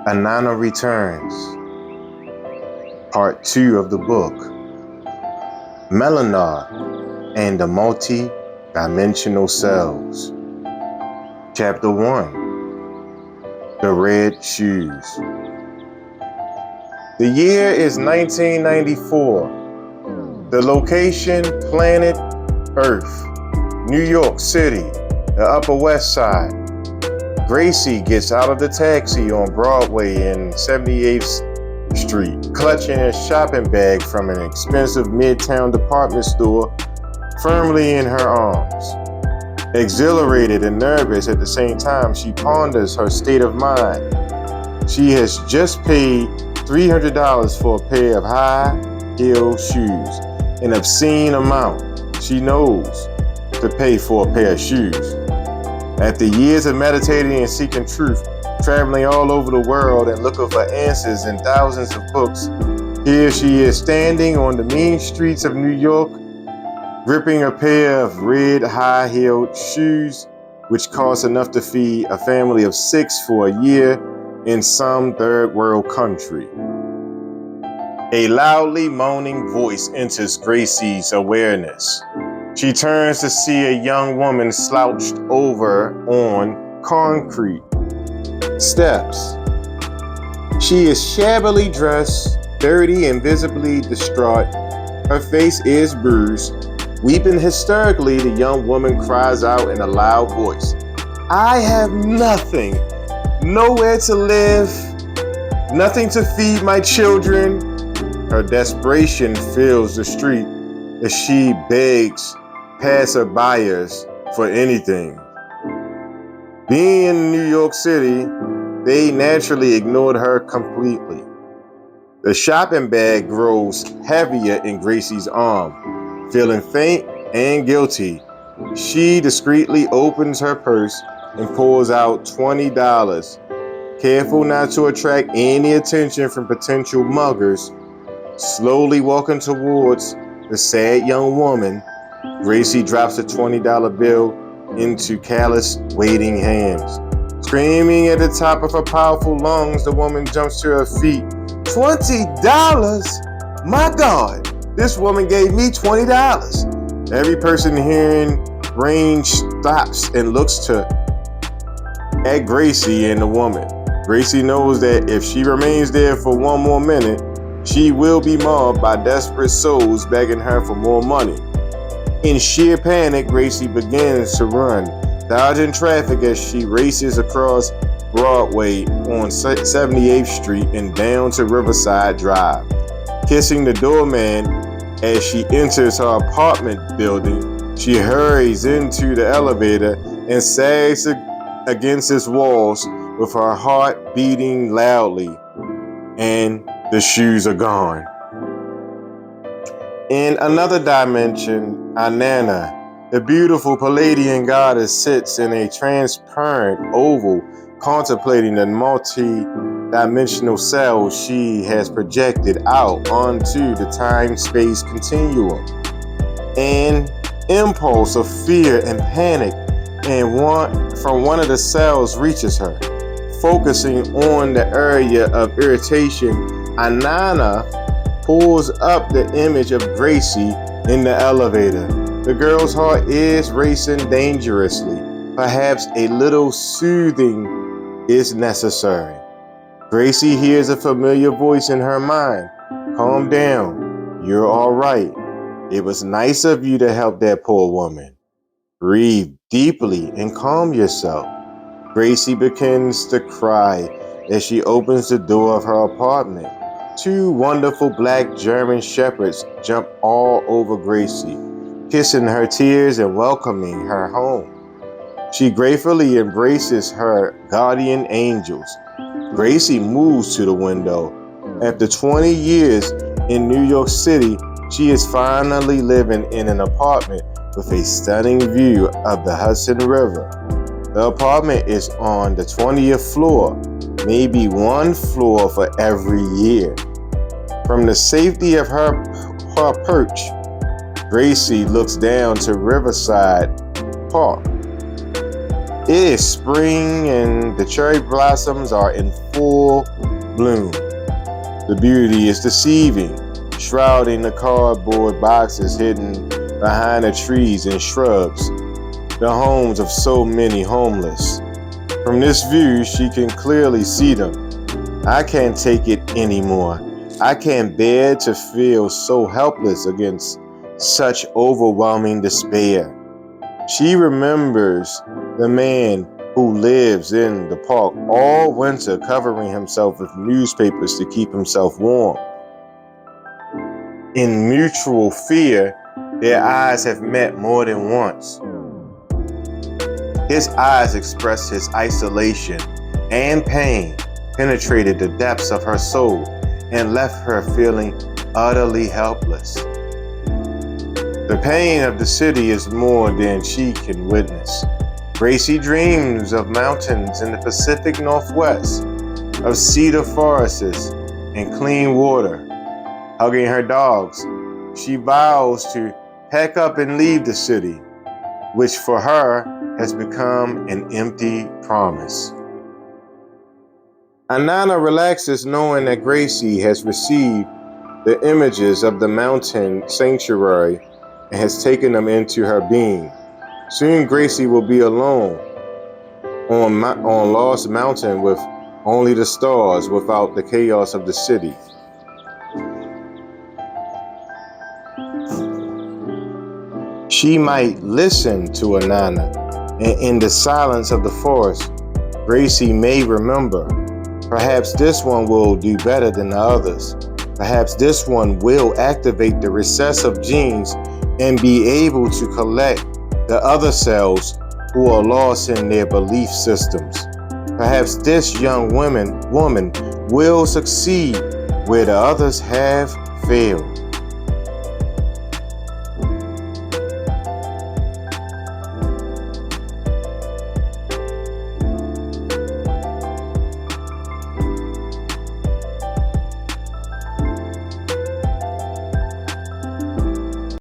Inanna returns. Part 2 of the book, Melinar and the Multidimensional Selves. Chapter 1, The Red Shoes. The year is 1994. The location, planet Earth, New York City, the Upper West Side. Gracie gets out of the taxi on Broadway and 78th Street, clutching a shopping bag from an expensive midtown department store firmly in her arms. Exhilarated and nervous at the same time, she ponders her state of mind. She has just paid $300 for a pair of high-heeled shoes, an obscene amount she knows to pay for a pair of shoes. After years of meditating and seeking truth, traveling all over the world and looking for answers in thousands of books, here she is standing on the mean streets of New York, gripping a pair of red high-heeled shoes, which cost enough to feed a family of 6 for a year in some third world country. A loudly moaning voice enters Gracie's awareness. She turns to see a young woman slouched over on concrete steps. She is shabbily dressed, dirty and visibly distraught. Her face is bruised. Weeping hysterically, the young woman cries out in a loud voice, "I have nothing, nowhere to live, nothing to feed my children." Her desperation fills the street as she begs passerbyers for anything. Being in New York City, they naturally ignored her completely. The shopping bag grows heavier in Gracie's arm. Feeling faint and guilty, she discreetly opens her purse and pulls out $20. Careful not to attract any attention from potential muggers, slowly walking towards the sad young woman, Gracie drops the $20 bill into callous, waiting hands. Screaming at the top of her powerful lungs, the woman jumps to her feet. $20? My God, this woman gave me $20. Every person hearing range stops and looks at Gracie and the woman. Gracie knows that if she remains there for one more minute, she will be mobbed by desperate souls begging her for more money. In sheer panic, Gracie begins to run, dodging traffic as she races across Broadway on 78th Street and down to Riverside Drive. Kissing the doorman as she enters her apartment building, she hurries into the elevator and sags against its walls with her heart beating loudly, and the shoes are gone. In another dimension, Inanna, the beautiful Palladian goddess, sits in a transparent oval contemplating the multi-dimensional cells she has projected out onto the time-space continuum. An impulse of fear and panic from one of the cells reaches her. Focusing on the area of irritation, Inanna pulls up the image of Gracie in the elevator. The girl's heart is racing dangerously. Perhaps a little soothing is necessary. Gracie hears a familiar voice in her mind. "Calm down. You're all right. It was nice of you to help that poor woman. Breathe deeply and calm yourself." Gracie begins to cry as she opens the door of her apartment. 2 wonderful black German shepherds jump all over Gracie, kissing her tears and welcoming her home. She gratefully embraces her guardian angels. Gracie moves to the window. After 20 years in New York City, she is finally living in an apartment with a stunning view of the Hudson River. The apartment is on the 20th floor, maybe one floor for every year. From the safety of her perch, Gracie looks down to Riverside Park. It is spring and the cherry blossoms are in full bloom. The beauty is deceiving, shrouding the cardboard boxes hidden behind the trees and shrubs, the homes of so many homeless. From this view, she can clearly see them. I can't take it anymore. I can't bear to feel so helpless against such overwhelming despair. She remembers the man who lives in the park all winter, covering himself with newspapers to keep himself warm. In mutual fear, their eyes have met more than once. His eyes expressed his isolation and pain, penetrated the depths of her soul, and left her feeling utterly helpless. The pain of the city is more than she can witness. Gracie dreams of mountains in the Pacific Northwest, of cedar forests and clean water. Hugging her dogs, she vows to pack up and leave the city, which for her has become an empty promise. Inanna relaxes knowing that Gracie has received the images of the mountain sanctuary and has taken them into her being. Soon Gracie will be alone on Lost Mountain with only the stars, without the chaos of the city. She might listen to Inanna, and in the silence of the forest, Gracie may remember. Perhaps this one will do better than the others. Perhaps this one will activate the recessive genes and be able to collect the other cells who are lost in their belief systems. Perhaps this young woman will succeed where the others have failed.